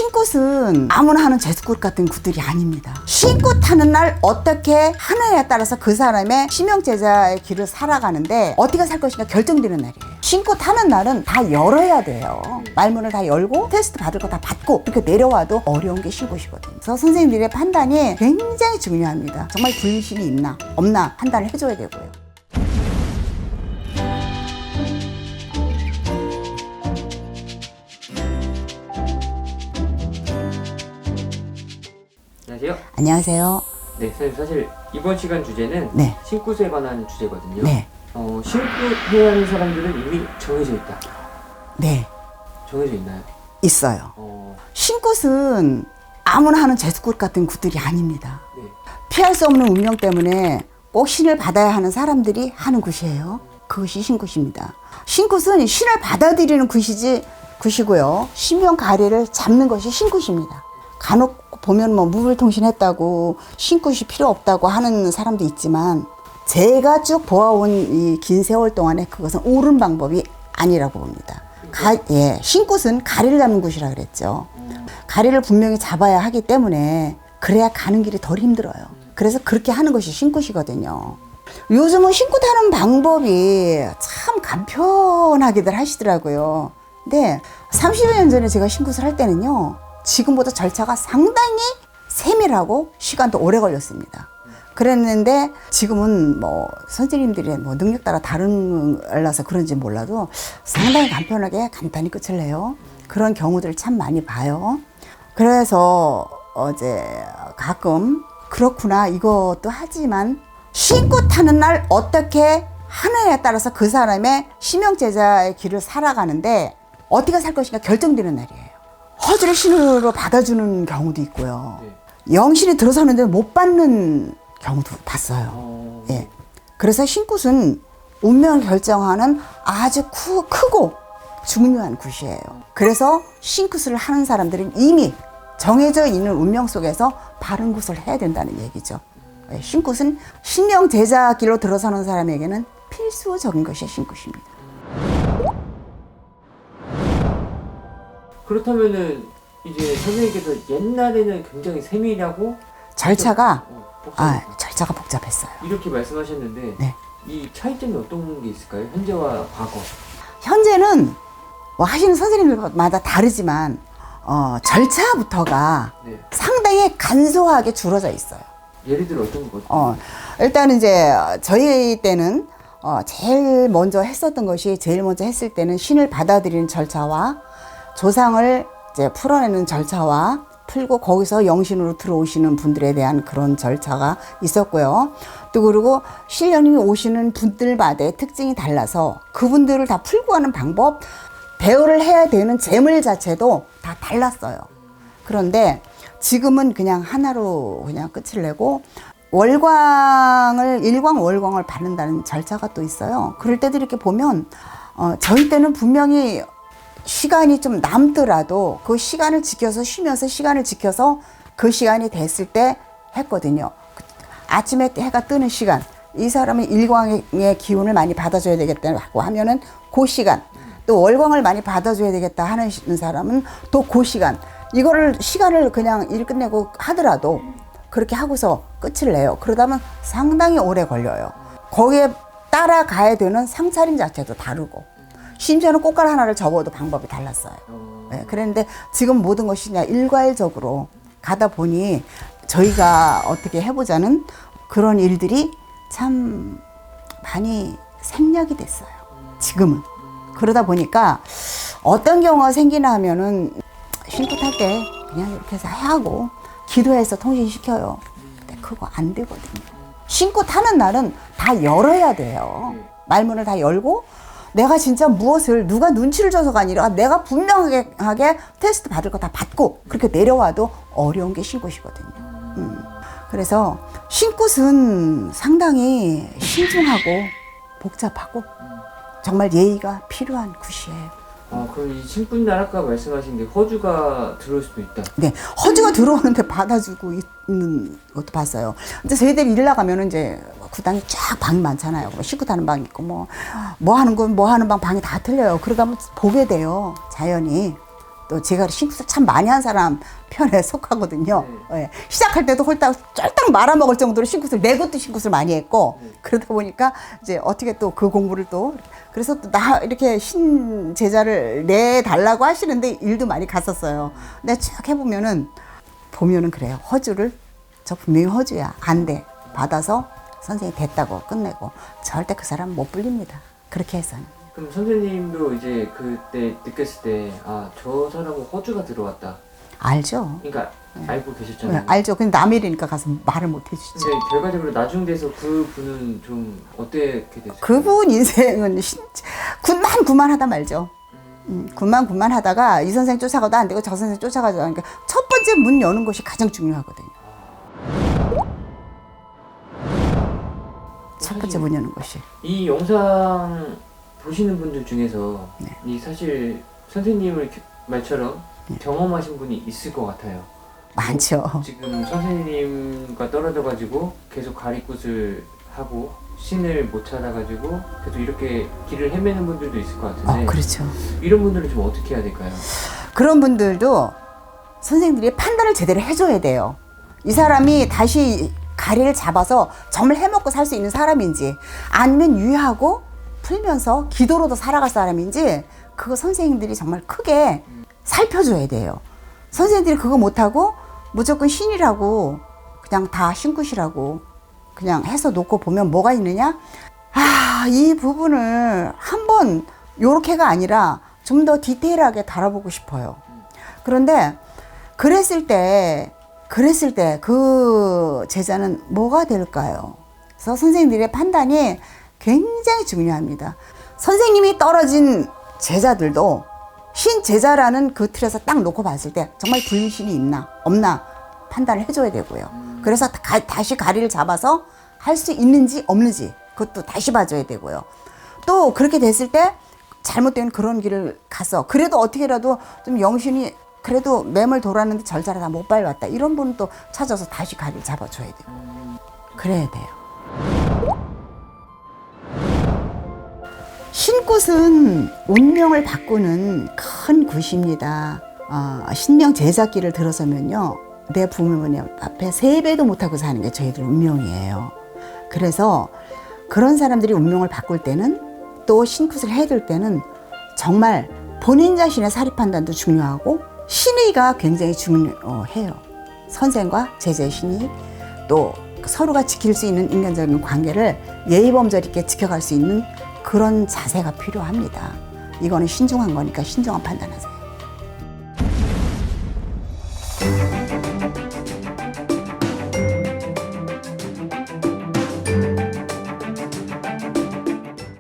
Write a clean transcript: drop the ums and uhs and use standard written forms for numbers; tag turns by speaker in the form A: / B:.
A: 쉰굿은 아무나 하는 제스굿 같은 굿들이 아닙니다. 쉰굿 하는 날 어떻게 하느냐에 따라서 그 사람의 신명제자의 길을 살아가는데 어떻게 살 것인가 결정되는 날이에요. 쉰굿 하는 날은 다 열어야 돼요. 말문을 다 열고 테스트 받을 거 다 받고 이렇게 내려와도 어려운 게 쉰굿이거든요. 그래서 선생님들의 판단이 굉장히 중요합니다. 정말 불신이 있나 없나 판단을 해줘야 되고요.
B: 안녕하세요.
A: 안녕하세요.
B: 네, 선생님 사실 이번 시간 주제는
A: 네.
B: 쉰굿에 관한 주제거든요.
A: 네.
B: 쉰굿 해야 하는 사람들은 이미 정해져 있다.
A: 네.
B: 정해져 있나요?
A: 있어요.
B: 어,
A: 쉰굿은 아무나 하는 제스굿 같은 굿들이 아닙니다.
B: 네.
A: 피할 수 없는 운명 때문에 꼭 신을 받아야 하는 사람들이 하는 굿이에요. 그것이 쉰굿입니다. 쉰굿은 신을 받아들이는 굿이고요. 신명가래를 잡는 것이 쉰굿입니다. 간혹 보면 뭐 무불통신했다고 쉰굿이 필요 없다고 하는 사람도 있지만 제가 쭉 보아온 이 긴 세월 동안에 그것은 옳은 방법이 아니라고 봅니다. 쉰굿은 가래를 잡는 굿이라 그랬죠. 가래를 분명히 잡아야 하기 때문에 그래야 가는 길이 덜 힘들어요. 그래서 그렇게 하는 것이 쉰굿이거든요. 요즘은 쉰굿 하는 방법이 참 간편하게들 하시더라고요. 근데 30여 년 전에 제가 쉰굿을 할 때는요, 지금보다 절차가 상당히 세밀하고 시간도 오래 걸렸습니다. 그랬는데 지금은 뭐 선생님들의 뭐 능력 따라 달라서 그런지 몰라도 상당히 간편하게 간단히 끝을 내요. 그런 경우들을 참 많이 봐요. 그래서 어제 가끔 그렇구나 이것도 하지만 쉰굿 하는 날 어떻게 하느냐에 따라서 그 사람의 신명제자의 길을 살아가는데 어떻게 살 것인가 결정되는 날이에요. 허주를 신으로 받아주는 경우도 있고요.
B: 네.
A: 영신이 들어서는데 못 받는 경우도 봤어요. 예. 그래서 쉰굿은 운명을 결정하는 아주 크고 중요한 굿이에요. 그래서 쉰굿을 하는 사람들은 이미 정해져 있는 운명 속에서 바른 굿을 해야 된다는 얘기죠. 예. 쉰굿은 신명 제자 길로 들어서는 사람에게는 필수적인 것이 쉰굿입니다.
B: 그렇다면은 이제 선생님께서 옛날에는 굉장히 세밀하고
A: 절차가
B: 복잡했다.
A: 절차가 복잡했어요.
B: 이렇게 말씀하셨는데
A: 네.
B: 이 차이점이 어떤 게 있을까요? 현재와 과거.
A: 현재는 뭐 하시는 선생님들마다 다르지만 절차부터가
B: 네.
A: 상당히 간소하게 줄어져 있어요.
B: 예를 들어 어떤 거?
A: 일단 이제 저희 때는 제일 먼저 했을 때는 신을 받아들이는 절차와 조상을 이제 풀어내는 절차와 풀고 거기서 영신으로 들어오시는 분들에 대한 그런 절차가 있었고요. 또 그리고 신령님이 오시는 분들마다의 특징이 달라서 그분들을 다 풀고 가는 방법, 대우를 해야 되는 재물 자체도 다 달랐어요. 그런데 지금은 그냥 하나로 그냥 끝을 내고 일광월광을 받는다는 절차가 또 있어요. 그럴 때도 이렇게 보면 저희 때는 분명히 시간이 좀 남더라도 그 시간을 지켜서 쉬면서 시간을 지켜서 그 시간이 됐을 때 했거든요. 아침에 해가 뜨는 시간, 이 사람은 일광의 기운을 많이 받아줘야 되겠다고 하면은 그 시간, 또 월광을 많이 받아줘야 되겠다 하는 사람은 또 그 시간, 이거를 시간을 그냥 일 끝내고 하더라도 그렇게 하고서 끝을 내요. 그러다 보면 상당히 오래 걸려요. 거기에 따라가야 되는 상차림 자체도 다르고 심지어는 꽃갈 하나를 접어도 방법이 달랐어요. 네, 그랬는데 지금 모든 것이 그냥 일괄적으로 가다 보니 저희가 어떻게 해보자는 그런 일들이 참 많이 생략이 됐어요. 지금은. 그러다 보니까 어떤 경우가 생기나 하면은 쉰굿 할 때 그냥 이렇게 해서 하고 기도해서 통신시켜요. 근데 그거 안 되거든요. 쉰굿 하는 날은 다 열어야 돼요. 말문을 다 열고 내가 진짜 무엇을 누가 눈치를 줘서가 아니라 내가 분명하게 테스트 받을 거 다 받고 그렇게 내려와도 어려운 게 쉰굿이거든요. 그래서 쉰굿은 상당히 신중하고 복잡하고 정말 예의가 필요한 굿이에요.
B: 그럼 이 쉰굿날 아까 말씀하신 게 허주가 들어올 수도 있다.
A: 네, 허주가 들어오는데 받아주고 있는 것도 봤어요. 근데 저희들이 일 나가면은 이제 구당이 쫙 방이 많잖아요. 쉰굿 하는 방 있고 뭐 하는 방 방이 다 틀려요. 그러다 보면 보게 돼요. 자연히. 또 제가 신굿을 참 많이 한 사람 편에 속하거든요. 예. 시작할 때도 홀딱 쫄딱 말아먹을 정도로 신굿을 내 것도 신굿을 많이 했고 그러다 보니까 이제 어떻게 또 그 공부를 또 그래서 또 나 이렇게 신 제자를 내 달라고 하시는데 일도 많이 갔었어요. 근데 쭉 해보면은 그래요. 허주를 저 분명히 허주야 안 돼. 받아서 선생님이 됐다고 끝내고 절대 그 사람 못 불립니다. 그렇게 해서는.
B: 그럼 선생님도 이제 그때 느꼈을 때 아, 저 사람은 허주가 들어왔다.
A: 알죠.
B: 그러니까 알고 계셨잖아요.
A: 네, 알죠. 근데 남의 일이니까 가서 말을 못 해주지.
B: 근데 결과적으로 나중돼서 그 분은 좀 어떻게 됐어요?
A: 그분 인생은 군만하다 말죠. 군만하다가 이 선생 쫓아가도 안 되고 저 선생 쫓아가도 안 되고 첫 번째 문 여는 것이 가장 중요하거든요. 첫 번째 문 여는 것이.
B: 이 영상 보시는 분들 중에서
A: 네.
B: 이 사실 선생님을 말처럼 경험하신 분이 있을 것 같아요.
A: 많죠.
B: 지금 선생님과 떨어져가지고 계속 가리굿을 하고 신을 못 찾아가지고 계속 이렇게 길을 헤매는 분들도 있을 것 같은데
A: 그렇죠.
B: 이런 분들은 좀 어떻게 해야 될까요?
A: 그런 분들도 선생님들이 판단을 제대로 해줘야 돼요. 이 사람이 다시 가리를 잡아서 점을 해먹고 살 수 있는 사람인지 아니면 유의하고 풀면서 기도로도 살아갈 사람인지 그거 선생님들이 정말 크게 살펴줘야 돼요. 선생님들이 그거 못하고 무조건 신이라고 그냥 다 신굿이라고 그냥 해서 놓고 보면 뭐가 있느냐? 이 부분을 한번 요렇게가 아니라 좀 더 디테일하게 다뤄보고 싶어요. 그런데 그랬을 때 그 제자는 뭐가 될까요? 그래서 선생님들의 판단이 굉장히 중요합니다. 선생님이 떨어진 제자들도 신제자라는 그 틀에서 딱 놓고 봤을 때 정말 불신이 있나 없나 판단을 해줘야 되고요. 그래서 다시 가리를 잡아서 할 수 있는지 없는지 그것도 다시 봐줘야 되고요. 또 그렇게 됐을 때 잘못된 그런 길을 가서 그래도 어떻게라도 좀 영신이 그래도 매물 돌았는데 절자를 다 못 밟았다. 이런 분은 또 찾아서 다시 가리를 잡아줘야 돼요. 그래야 돼요. 신굿은 운명을 바꾸는 큰 굿입니다. 신명 제자길을 들어서면요. 내 부모님 앞에 3배도 못하고 사는 게 저희들 운명이에요. 그래서 그런 사람들이 운명을 바꿀 때는 또 신굿을 해둘 때는 정말 본인 자신의 사리 판단도 중요하고 신의가 굉장히 중요해요. 선생과 제자의 신의 또 서로가 지킬 수 있는 인간적인 관계를 예의범절 있게 지켜갈 수 있는 그런 자세가 필요합니다. 이거는 신중한 거니까 신중한 판단하세요.